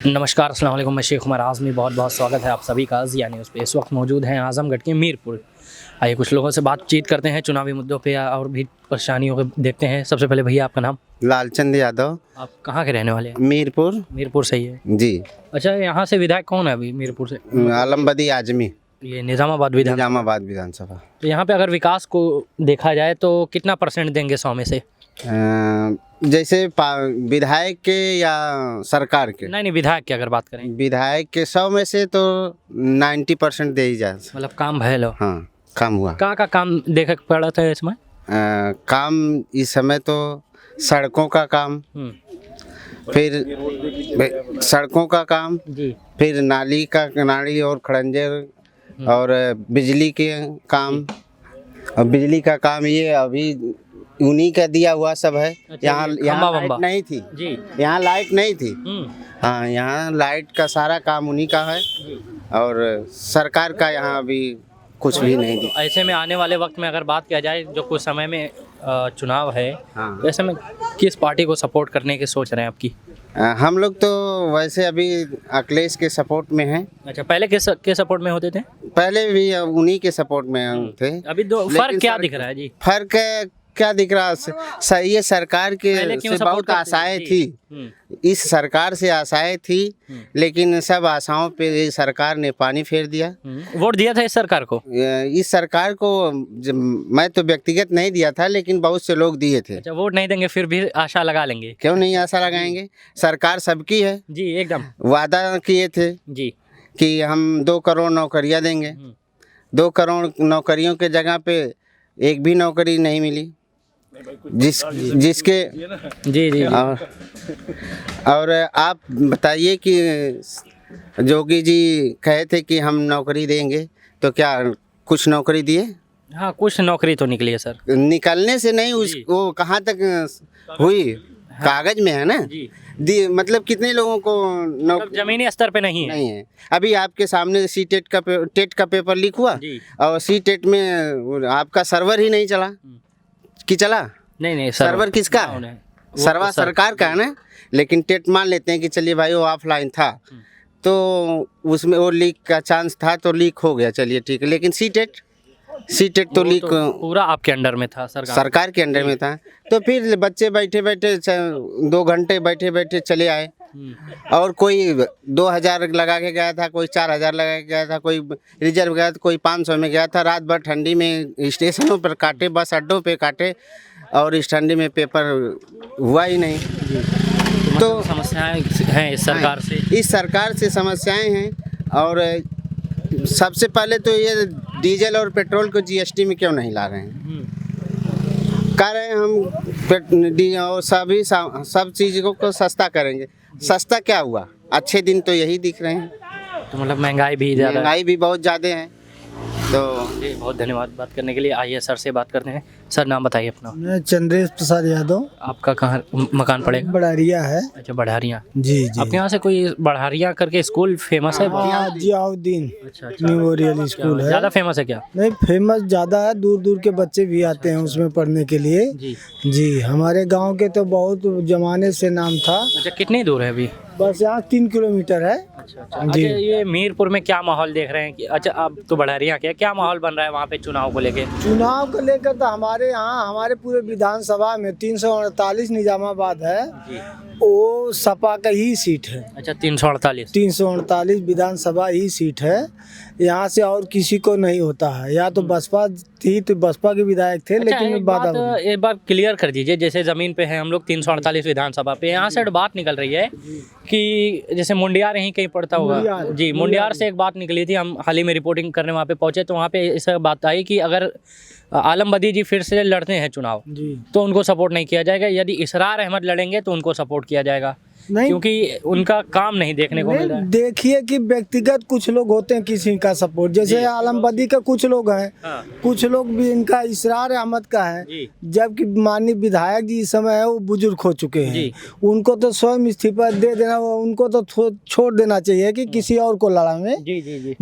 नमस्कार, अस्सलाम वालेकुम। मैं शेख उमर आज़मी, बहुत बहुत स्वागत है आप सभी का ज़िया न्यूज़ पे। इस वक्त मौजूद हैं आज़मगढ़ के मीरपुर। आइए कुछ लोगों से बातचीत करते हैं चुनावी मुद्दों पे और भी परेशानियों को देखते हैं। सबसे पहले भैया आपका नाम? लालचंद यादव। आप कहाँ के रहने वाले हैं? मीरपुर। मीरपुर सही है जी। अच्छा, यहाँ से विधायक कौन है अभी मीरपुर से? आलमबदी आजमी, ये निज़ामाबाद विधान। निजामाबाद विधानसभा। तो यहाँ पे अगर विकास को देखा जाए तो कितना % देंगे 100 में से? जैसे विधायक के या सरकार के? नहीं, विधायक की अगर बात करें। विधायक के 100 में से तो 90% दे ही जाए। मतलब काम भयल हो? हाँ, काम हुआ। का काम देख पड़ा था इसमें? काम इस समय तो सड़कों का काम, फिर सड़कों का काम जी, फिर नाली और खड़ंजे और बिजली के काम। और बिजली का काम ये अभी उन्हीं का दिया हुआ सब है। अच्छा, यहाँ खंबा लाइट नहीं थी जी। यहाँ लाइट नहीं थी। हाँ, यहाँ लाइट का सारा काम उन्हीं का है और सरकार का यहाँ अभी कुछ भी नहीं दिया। ऐसे में आने वाले वक्त में अगर बात किया जाए, जो कुछ समय में चुनाव है, हाँ, तो ऐसे में किस पार्टी को सपोर्ट करने की सोच रहे हैं आपकी? हम लोग तो वैसे अभी अखिलेश के सपोर्ट में हैं। अच्छा, पहले के सपोर्ट में होते थे? पहले भी उन्हीं के सपोर्ट में थे। अभी दो फर्क क्या दिख रहा है जी? फर्क क्या दिख रहा है? सही है, सरकार के क्यों से सपोर्ट बहुत करते थे? आशाएं जी। थी। इस सरकार से आशाएं थी, लेकिन सब आशाओं पे इस सरकार ने पानी फेर दिया। वोट दिया था इस सरकार को? इस सरकार को मैं तो व्यक्तिगत नहीं दिया था, लेकिन बहुत से लोग दिए थे। अच्छा, वोट नहीं देंगे फिर भी आशा लगा लेंगे? क्यों नहीं आशा लगाएंगे? सरकार सबकी है। जी एकदम। वादा किए थे जी कि हम 2 करोड़ नौकरियां देंगे। 2 करोड़ नौकरियों के जगह पे एक भी नौकरी नहीं मिली। जिसके जी जी। और आप बताइए कि जोगी जी कहे थे कि हम नौकरी देंगे, तो क्या कुछ नौकरी दिए? हाँ, कुछ नौकरी तो निकली है सर। निकलने से नहीं, वो कहाँ तक हुई? कागज में है ना जी। मतलब कितने लोगों को मतलब जमीनी स्तर पे नहीं है। नहीं है। अभी आपके सामने टेट का पेपर लीक हुआ जी। और टेट में आपका सर्वर ही नहीं चला कि चला? नहीं सर्वर किसका है? सर्वर सरकार का है ना। लेकिन टेट मान लेते हैं कि चलिए भाई वो ऑफलाइन था, तो उसमें वो लीक का चांस था तो लीक हो गया, चलिए ठीक है। लेकिन सी टेट तो लीक पूरा आपके अंडर में था, सरकार के अंडर में था। तो फिर बच्चे बैठे 2 घंटे बैठे चले आए। और कोई 2000 लगा के गया था, कोई 4000 लगा के गया था, कोई रिजर्व गया था, कोई 500 में गया था। रात भर ठंडी में स्टेशनों पर काटे, बस अड्डों पे काटे, और इस ठंडी में पेपर हुआ ही नहीं। तो समस्याएं हैं इस सरकार से। इस सरकार से समस्याएं हैं। और सबसे पहले तो ये डीजल और पेट्रोल को जीएसटी में क्यों नहीं ला रहे हैं? कह रहे हैं हम और सब चीज़ों को सस्ता करेंगे। सस्ता क्या हुआ? अच्छे दिन तो यही दिख रहे हैं। तो मतलब महंगाई भी बहुत ज़्यादा है। तो जी, बहुत धन्यवाद बात करने के लिए। आइए सर से बात करते हैं। सर, नाम बताइए अपना। मैं चंद्रेश प्रसाद यादव। आपका कहाँ मकान पड़ेगा? बढ़ारिया है। अच्छा, बढ़ारिया। जी जी। आपके यहाँ से कोई बढ़ारिया करके स्कूल फेमस है? जियाउद्दीन अच्छा, मेमोरियल स्कूल है। ज़्यादा फेमस है क्या? नहीं, फेमस ज़्यादा है, दूर दूर के बच्चे भी आते हैं उसमें पढ़ने के लिए। जी जी, हमारे गांव के तो बहुत जमाने से नाम था। अच्छा, कितनी दूर है अभी? बस यहाँ 3 किलोमीटर है। अच्छा, ये मीरपुर में क्या माहौल देख रहे हैं कि अच्छा, आप तो बढ़ारिया के, क्या माहौल बन रहा है वहाँ पे चुनाव को लेके? चुनाव को लेकर तो हमारे यहाँ, हमारे पूरे विधानसभा में 348 निजामाबाद है, वो सपा का ही सीट है। अच्छा, 348 विधानसभा ही सीट है। यहाँ से और किसी को नहीं होता है। या तो बसपा थी तो बसपा के विधायक थे। अच्छा, लेकिन एक बात क्लियर कर दीजिए। जैसे ज़मीन पे है हम लोग 348 विधानसभा पे, यहाँ से बात निकल रही है कि जैसे मुंडियार यहीं कहीं पड़ता होगा जी। मुंडियार से एक बात निकली थी, हम हाल ही में रिपोर्टिंग करने वहाँ पे पहुँचे, तो वहाँ पे इस बात आई कि अगर आलमबदी जी फिर से लड़ते हैं चुनाव तो उनको सपोर्ट नहीं किया जाएगा। यदि इसरार अहमद लड़ेंगे तो उनको सपोर्ट किया जाएगा, क्योंकि उनका काम नहीं देखने को मिल रहा है। देखिए कि व्यक्तिगत कुछ लोग होते हैं किसी का सपोर्ट, जैसे आलमबदी का कुछ लोग हैं। कुछ लोग भी इनका इसरार अहमद का है, जबकि माननीय विधायक जी इस समय है वो बुजुर्ग हो चुके हैं। उनको तो स्वयं इस्तीफा दे देना, उनको तो छोड़ देना चाहिए कि किसी और को लड़ा में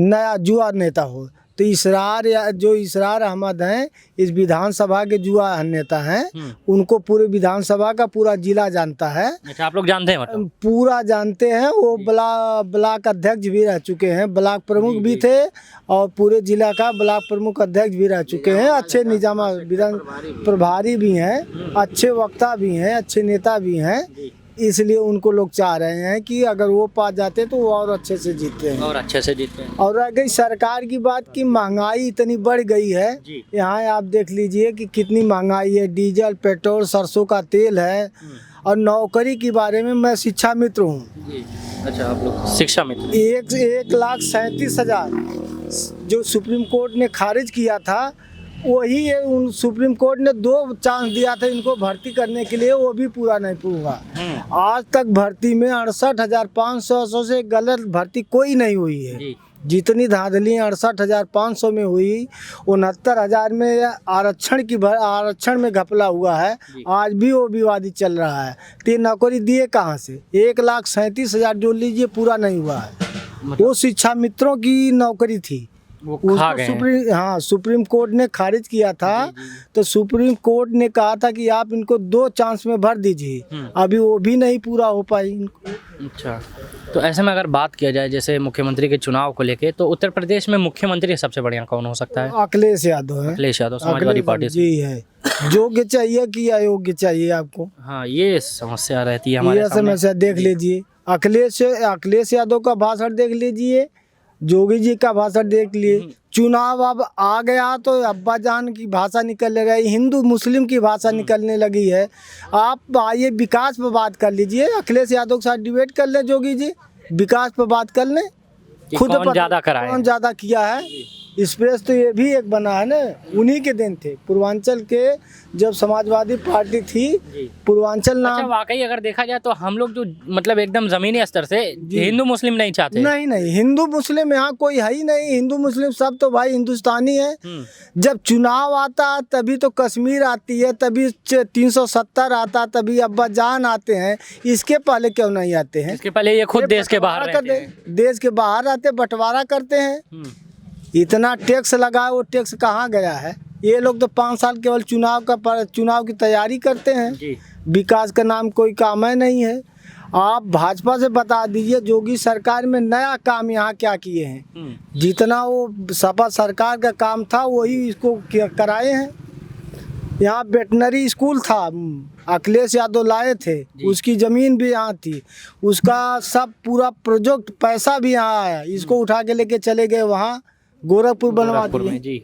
नया जुआ नेता हो। तो इसरार अहमद हैं, इस विधानसभा के युवा नेता हैं, उनको पूरे विधानसभा का पूरा जिला जानता है। अच्छा, आप लोग जानते हैं मतलब? पूरा जानते हैं। वो ब्लॉक अध्यक्ष भी रह चुके हैं, ब्लॉक प्रमुख भी थे और पूरे जिला का ब्लॉक प्रमुख अध्यक्ष भी रह चुके हैं। अच्छे निजामा विधान प्रभारी भी हैं, अच्छे वक्ता भी हैं, अच्छे नेता भी हैं। इसलिए उनको लोग चाह रहे हैं कि अगर वो पास जाते तो वो और अच्छे से जीतते हैं। और अच्छे से जीतते हैं। और रह गई सरकार की बात की महंगाई इतनी बढ़ गई है, यहाँ आप देख लीजिए कि कितनी महंगाई है। डीजल, पेट्रोल, सरसों का तेल है। और नौकरी के बारे में मैं शिक्षा मित्र हूँ। अच्छा, आप लोग शिक्षा मित्र? 1,37,000 जो सुप्रीम कोर्ट ने खारिज किया था, वही है। उन सुप्रीम कोर्ट ने 2 चांस दिया था इनको भर्ती करने के लिए, वो भी पूरा नहीं हुआ। आज तक भर्ती में 68,500 से गलत भर्ती कोई नहीं हुई है। जितनी धांधली 68,500 में हुई, 69,000 में आरक्षण में घपला हुआ है। आज भी वो विवादित चल रहा है। तो ये नौकरी दिए कहाँ से? 1,37,000 जो लीजिए पूरा नहीं हुआ है। वो शिक्षा मित्रों की नौकरी थी, वो खा गए। सुप्रीम कोर्ट ने खारिज किया था। तो सुप्रीम कोर्ट ने कहा था कि आप इनको 2 चांस में भर दीजिए, अभी वो भी नहीं पूरा हो पाई इनको। अच्छा, तो ऐसे में अगर बात किया जाए जैसे मुख्यमंत्री के चुनाव को लेके, तो उत्तर प्रदेश में मुख्यमंत्री सबसे बढ़िया कौन हो सकता है? अखिलेश यादव है। अखिलेश यादव समाजवादी पार्टी से। जी है। योग्य चाहिए कि अयोग्य चाहिए आपको? हाँ, ये समस्या रहती है हमारे सामने। समस्या देख लीजिए। अखिलेश यादव का भाषण देख लीजिए, जोगी जी का भाषण देख लिए। चुनाव अब आ गया तो अब्बा जान की भाषा निकलने रही, हिंदू मुस्लिम की भाषा निकलने लगी है। आप आइए विकास पर बात कर लीजिए, अखिलेश यादव के साथ डिबेट कर ले जोगी जी, विकास पर बात कर लें। खुद कौन ज़्यादा कराए, कौन ज़्यादा किया है। एक्सप्रेस तो ये भी एक बना है ना, उन्हीं के दिन थे। पूर्वांचल के जब समाजवादी पार्टी थी, पूर्वांचल नाम। अच्छा, वाकई अगर देखा जाए तो हम लोग जो मतलब एकदम जमीनी स्तर से हिंदू मुस्लिम नहीं चाहते। नहीं, हिंदू मुस्लिम यहाँ कोई है ही नहीं। हिंदू मुस्लिम सब तो भाई हिंदुस्तानी है। जब चुनाव आता तभी तो कश्मीर आती है, तभी 370 आता, तभी अब्बा जान आते हैं। इसके पहले क्यों नहीं आते हैं? इसके पहले ये खुद देश के बाहर रहते हैं। देश के बाहर आते, बंटवारा करते हैं। इतना टैक्स लगा, वो टैक्स कहाँ गया है? ये लोग तो 5 साल केवल चुनाव की तैयारी करते हैं। विकास का नाम कोई काम है नहीं है। आप भाजपा से बता दीजिए जोगी सरकार में नया काम यहाँ क्या किए हैं? जितना वो सपा सरकार का काम था वही इसको कराए हैं। यहाँ वेटनरी स्कूल था, अखिलेश यादव लाए थे, उसकी ज़मीन भी यहाँ थी, उसका सब पूरा प्रोजेक्ट पैसा भी यहाँ आया। इसको उठा के लेके चले गए वहाँ गोरखपुर बनवा दिए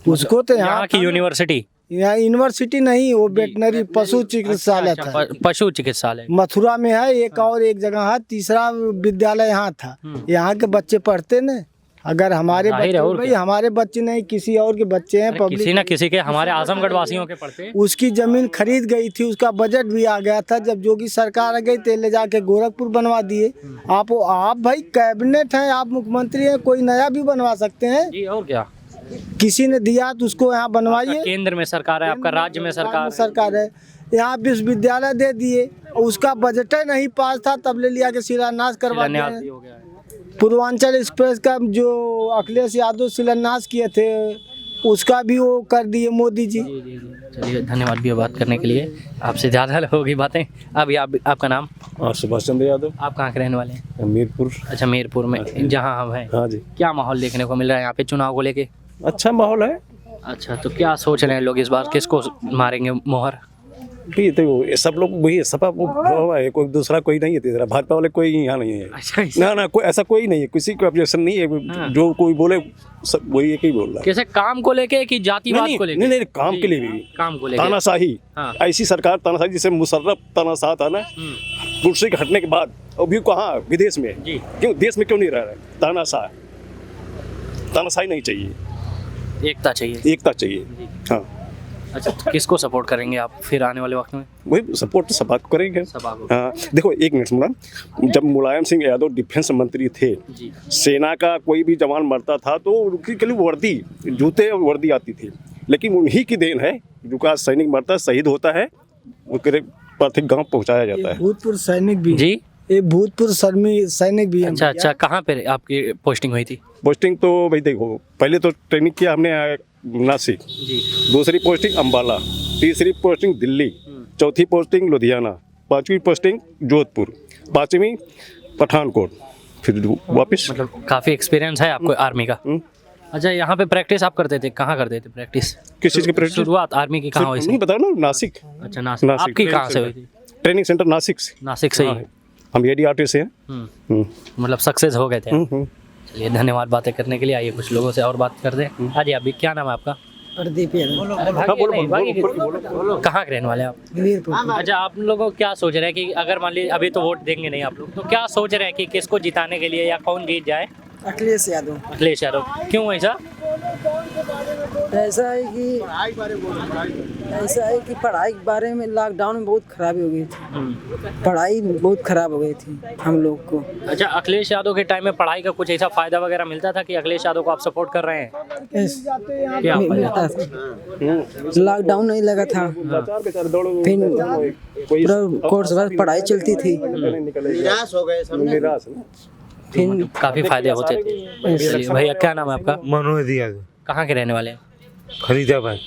उसको। तो यहाँ की यूनिवर्सिटी, यहाँ यूनिवर्सिटी नहीं, वो वेटनरी पशु चिकित्सालय था। पशु चिकित्सालय मथुरा में है एक, और एक जगह है, तीसरा विद्यालय यहाँ था। यहाँ के बच्चे पढ़ते न। अगर हमारे बच्चे, भाई हमारे बच्चे नहीं, किसी और के बच्चे हैं, किसी न किसी के, हमारे आजमगढ़ वासियों के पढ़ते। उसकी जमीन खरीद गई थी, उसका बजट भी आ गया था। जब योगी सरकार आ गई तो ले जाके गोरखपुर बनवा दिए। आप भाई कैबिनेट हैं, आप मुख्यमंत्री हैं, कोई नया भी बनवा सकते हैं जी। और क्या, किसी ने दिया तो उसको यहाँ बनवाइए। केंद्र में सरकार है, आपका राज्य में सरकार है। यहाँ विश्वविद्यालय दे दिए, उसका बजट नहीं पास था, तब ले लिया के शिलान्यास करवा दिया। पूर्वांचल एक्सप्रेस का जो अखिलेश यादव शिलान्यास किए थे, उसका भी वो कर दिए मोदी जी। चलिए, धन्यवाद भी बात करने के लिए। आपसे ज़्यादा होगी बातें। अभी आपका नाम? सुभाष चंद्र यादव। आप कहाँ के रहने वाले हैं? मीरपुर। अच्छा, मीरपुर में जहाँ हम हैं। हाँ जी। क्या माहौल देखने को मिल रहा है यहाँ पे चुनाव को लेके? अच्छा माहौल है। अच्छा, तो क्या सोच रहे हैं लोग इस बार, किसको मारेंगे मोहर? भी तो सब लोग वही सपा है, कोई दूसरा कोई नहीं है, तीसरा भाजपा वाले कोई यहाँ नहीं है। अच्छा, ना कोई ऐसा कोई नहीं है, किसी का ऑब्जेक्शन नहीं है। जो कोई बोले सब वही एक ही बोल रहा है। कैसे, काम को लेके कि जातिवाद को लेके? नहीं, काम के लिए भी, काम को लेके। तानाशाही, ऐसी सरकार तानाशाही, जैसे मुशर्रफ तानाशाह था ना, कुर्सी के हटने के बाद अभी कहाँ विदेश में, क्यों देश में क्यों नहीं रह रहा है? तानाशाही नहीं चाहिए, एकता चाहिए। हाँ। अच्छा, तो किसको सपोर्ट करेंगे आप फिर आने वाले वक्त में? वही सपोर्ट तो सपा को करेंगे। हाँ, देखो एक मिनट सुना, जब मुलायम सिंह यादव डिफेंस मंत्री थे, सेना का कोई भी जवान मरता था तो उनकी के लिए वर्दी, जूते और वर्दी आती थी। लेकिन उन्हीं की देन है, जो का सैनिक मरता है, शहीद होता है, वो पार्थिव गांव पहुंचाया जाता है। भूतपूर्व सैनिक भी जी, एक भूतपूर्व सैनिक भी हैं अच्छा भैया। अच्छा, कहाँ पे आपकी पोस्टिंग हुई थी? पोस्टिंग तो भाई देखो, पहले तो ट्रेनिंग किया हमने नासिक, जी। दूसरी पोस्टिंग अम्बाला, तीसरी पोस्टिंग दिल्ली, चौथी पोस्टिंग लुधियाना, पांचवी पोस्टिंग जोधपुर, पांचवी पठानकोट, फिर वापस। मतलब काफ़ी एक्सपीरियंस है आपको आर्मी का। अच्छा, यहाँ पे प्रैक्टिस आप करते थे, कहाँ करते थे प्रैक्टिस? किस चीज़ की प्रैक्टिस? शुरुआत आर्मी की कहाँ हुई नहीं थी? बताया ना, नासिक। अच्छा, नासिक। नासिक, आपकी ट्रेनिंग कहाँ से हुई थी? ट्रेनिंग सेंटर नासिक से। नासिक से ही। हाँ, हम ADRT से हैं। हम्म, मतलब सक्सेस हो गए थे। हम्म। चलिए, धन्यवाद बातें करने के लिए। आइए कुछ लोगों से और बात करते हैं। हाँ जी, अभी क्या नाम है आपका? प्रदीप यादव। हाँ, बोलो। कहाँ के रहने वाले हैं आप? वीरपुर। अच्छा, आप लोगों को क्या सोच रहे हैं कि अगर मान लीजिए अभी तो वोट देंगे नहीं आप लोग, तो क्या सोच रहे हैं कि किसको जिताने के लिए या कौन जीत जाए? अखिलेश यादव। अखिलेश यादव। क्यों ऐसा? ऐसा है कि पढ़ाई के बारे में लॉकडाउन में बहुत खराबी हो गई थी। पढ़ाई बहुत खराब हो गई थी हम लोग को। अच्छा, अखिलेश यादव के टाइम में पढ़ाई का कुछ ऐसा फायदा वगैरह मिलता था कि अखिलेश यादव को आप सपोर्ट कर रहे हैं? क्या मिलता था, लॉकडाउन नहीं लगा था, फिर पूरा कोर्स भर पढ़ाई चलती थी, निराश हो गए सब, निराश। फिर काफी फायदे होते थे। चलिए, भैया क्या नाम है आपका? मनोज यादव, कहाँ के रहने वाले हैं? फरीदाबाद।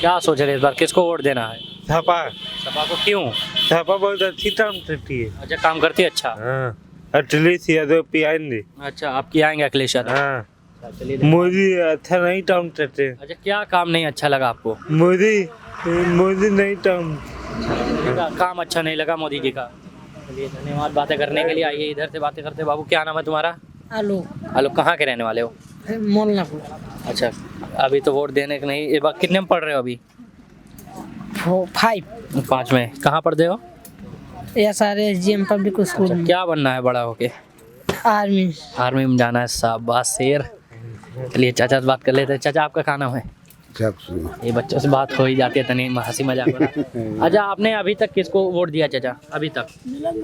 क्या सोच रहे हैं इस बार किसको वोट देना है? सपा सपा को। क्यों? सपा बहुत अच्छी काम करती है। अच्छा, काम करती है। अच्छा। हाँ, अखिलेश यादव पे आएंगे। अच्छा, आपकी आएंगे अखिलेश यादव। हाँ, चलिए। मोदी अच्छा नहीं काम करते। अच्छा, क्या काम नहीं अच्छा लगा आपको? मोदी नहीं काम। काम अच्छा नहीं लगा मोदी जी का। चलिए, धन्यवाद बातें करने के लिए। आइए इधर से बातें करते हैं। बाबू, क्या नाम है तुम्हारा? हेलो, कहाँ के रहने वाले हो? मोलनापुर। अच्छा, अभी तो वोट देने के नहीं, इस बार कितने में पढ़ रहे हो अभी? 5 5 में। कहाँ पढ़ते हो? SRSGM public school. अच्छा, क्या बनना है बड़ा होके? आर्मी। आर्मी में जाना है। शाबाश शेर। चलिए, चाचा से बात कर लेते हैं। चाचा, आपका क्या नाम है? ये बच्चों से बात हो ही जाती है, तनी हंसी मजाक हो रहा है। अच्छा, आपने अभी तक किसको वोट दिया चाचा? अभी तक?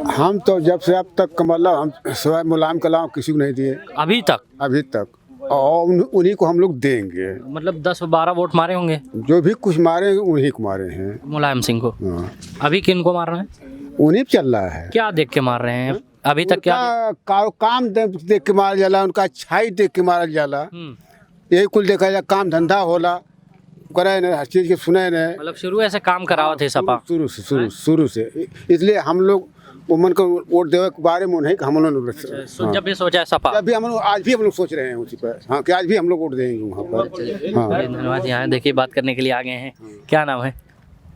हम तो जब से अब तक कमला, हम सिवाय मुलायम के अलावा किसी को नहीं दिए अभी तक? अभी तक, और उन्हीं को हम लोग देंगे। मतलब 10-12 वोट मारे होंगे? जो भी कुछ मारे उन्हीं को मारे हैं। मुलायम सिंह को। हाँ, अभी किन को मार रहे हैं? उन्हीं पे चल रहा है। क्या देख के मार रहे हैं अभी तक? क्या काम देख के मारा जाला, उनका अच्छाई देख के मारा जाला। यही कुल देखा जाए, काम धंधा होला करे न, हर चीज के सुने न। मतलब शुरू ऐसे काम कराओ थे सपा? शुरू से इसलिए हम लोग उमन को वोट देवे के बारे में नहीं, हम लोग जब भी सोचा है सपा? अभी हम लोग, आज भी हम लोग सोच रहे हैं उसी पर, हाँ, कि आज भी हम लोग वोट देंगे वहाँ पर। हाँ, धन्यवाद। यहाँ देखिए बात करने के लिए आ गए हैं। क्या नाम है?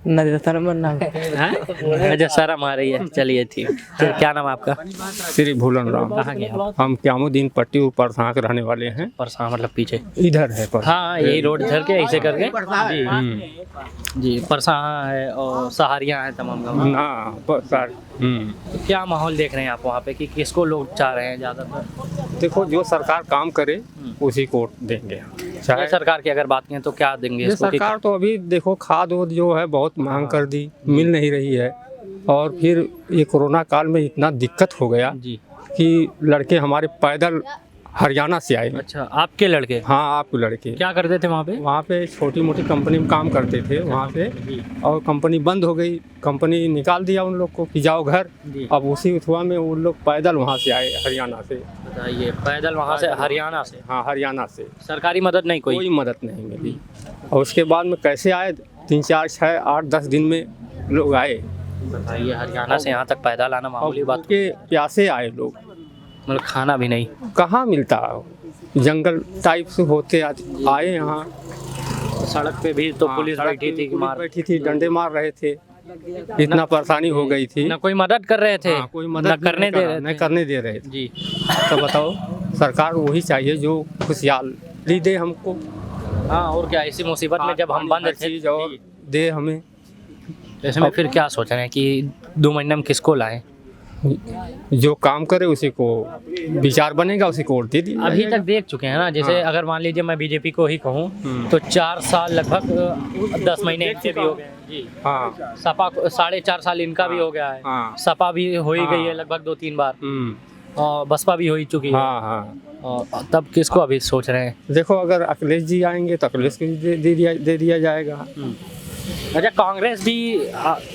नाम अच्छा, शर्म आ रही है। चलिए ठीक। क्या नाम है आपका? श्री भूलन राम। कहाँ के आप? हम क्यामुद्दीन पट्टी ऊपर के रहने वाले हैं। परसा मतलब पीछे इधर है पर। हाँ, यही रोड इधर के ऐसे करके जी परसा है और सहारियाँ हैं तमाम गाँव। ना पर सर, तो क्या माहौल देख रहे हैं आप वहाँ पे कि किसको लोग चाह रहे हैं ज़्यादातर? देखो, जो सरकार काम करे उसी को देंगे। चाहे सरकार की अगर बात करें तो क्या देंगे ये इसको? सरकार तो अभी देखो, खाद वाद जो है बहुत महंग कर दी, मिल नहीं रही है। और फिर ये कोरोना काल में इतना दिक्कत हो गया जी। कि लड़के हमारे पैदल हरियाणा से आए। अच्छा, आपके लड़के? हाँ, आपके लड़के क्या करते थे वहाँ पे? वहाँ पे छोटी मोटी कंपनी में काम करते थे वहाँ पे, और कंपनी बंद हो गई। कंपनी निकाल दिया उन लोग को कि जाओ घर। अब उसी अथवा में उन लोग पैदल वहाँ से आए, हरियाणा से। बताइए, पैदल वहाँ से हरियाणा से? हाँ, हरियाणा से। सरकारी मदद नहीं कोई? कोई मदद नहीं मिली। और उसके बाद में कैसे आए, 3, 4, 6, 8, 10 दिन में लोग आए। बताइए, हरियाणा से यहाँ तक पैदल आना मामूली बात? के प्यासे आए लोग, मतलब खाना भी नहीं? कहाँ मिलता, जंगल टाइप से होते आए यहाँ। सड़क पे भी तो हाँ, पुलिस सड़क बैठी पे थी कि पुलिस मार? बैठी थी, डंडे मार रहे थे, इतना परेशानी हो गई थी। ना कोई मदद कर रहे थे? हाँ, कोई मदद ना करने दे रहे नहीं थे? करने दे रहे थे। जी। तो बताओ, सरकार वही चाहिए जो खुशहाली दे हमको। हाँ, और क्या, इसी मुसीबत में जब हम बंद थे चीज और दे हमें। इसमें फिर क्या सोच रहे हैं कि 2 महीने में किसको लाएं? जो काम करे उसी को विचार बनेगा, उसी को वोट दे दी। अभी तक देख चुके हैं ना, जैसे अगर मान लीजिए मैं बीजेपी को ही कहूँ तो 4 साल लगभग 10 महीने इनके भी हो गए हैं जी। हाँ, सपा को 4.5 साल इनका भी हो गया है। हाँ। सपा भी हो ही गई है लगभग 2-3 बार, और बसपा भी हो ही चुकी है। हाँ, हाँ। और तब किसको अभी सोच रहे हैं? देखो, अगर अखिलेश जी आएंगे तो अखिलेश को दे दिया जाएगा। अच्छा, कांग्रेस भी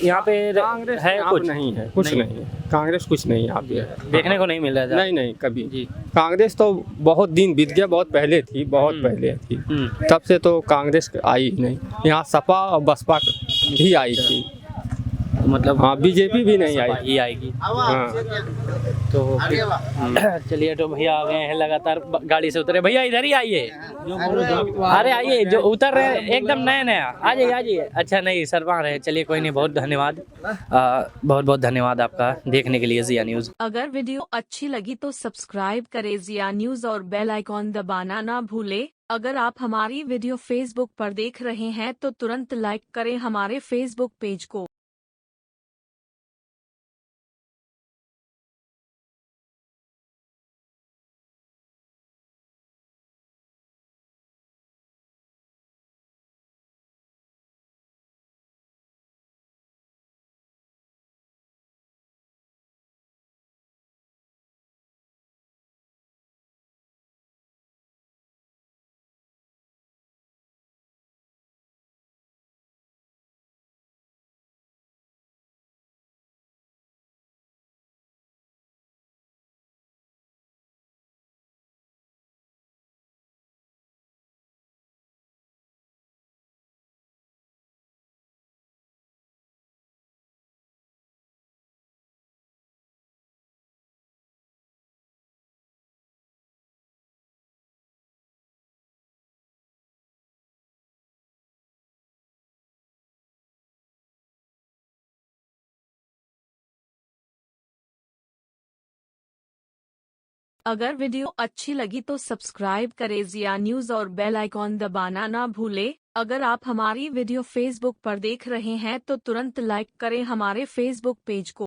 यहाँ पे कांग्रेस है यहाँ कुछ? नहीं है, कुछ नहीं है, कांग्रेस कुछ नहीं यहाँ पे है। देखने को नहीं मिल रहा था। नहीं नहीं कभी जी। कांग्रेस तो बहुत दिन बीत गया, बहुत पहले थी, बहुत पहले थी, तब से तो कांग्रेस आई ही नहीं। यहाँ सपा और बसपा भी आई थी, मतलब हाँ बीजेपी भी नहीं आई। ही आएगी। हाँ तो चलिए, तो भैया आ गए हैं, लगातार गाड़ी से उतरे। भैया इधर ही आइए, अरे आइए, जो उतर रहे हैं एकदम नया नया, आ जाइए आ जाइए। अच्छा नहीं, शर्मा रहे, चलिए कोई नहीं, बहुत धन्यवाद, बहुत बहुत धन्यवाद आपका देखने के लिए जिया न्यूज़। अगर वीडियो अच्छी लगी तो सब्सक्राइब करें जिया न्यूज़ और बेल आइकॉन दबाना ना भूले। अगर आप हमारी वीडियो फेसबुक पर देख रहे हैं तो तुरंत लाइक करें हमारे फेसबुक पेज को। अगर वीडियो अच्छी लगी तो सब्सक्राइब करें जिया न्यूज़ और बेल आइकॉन दबाना ना भूले। अगर आप हमारी वीडियो फेसबुक पर देख रहे हैं तो तुरंत लाइक करें हमारे फेसबुक पेज को।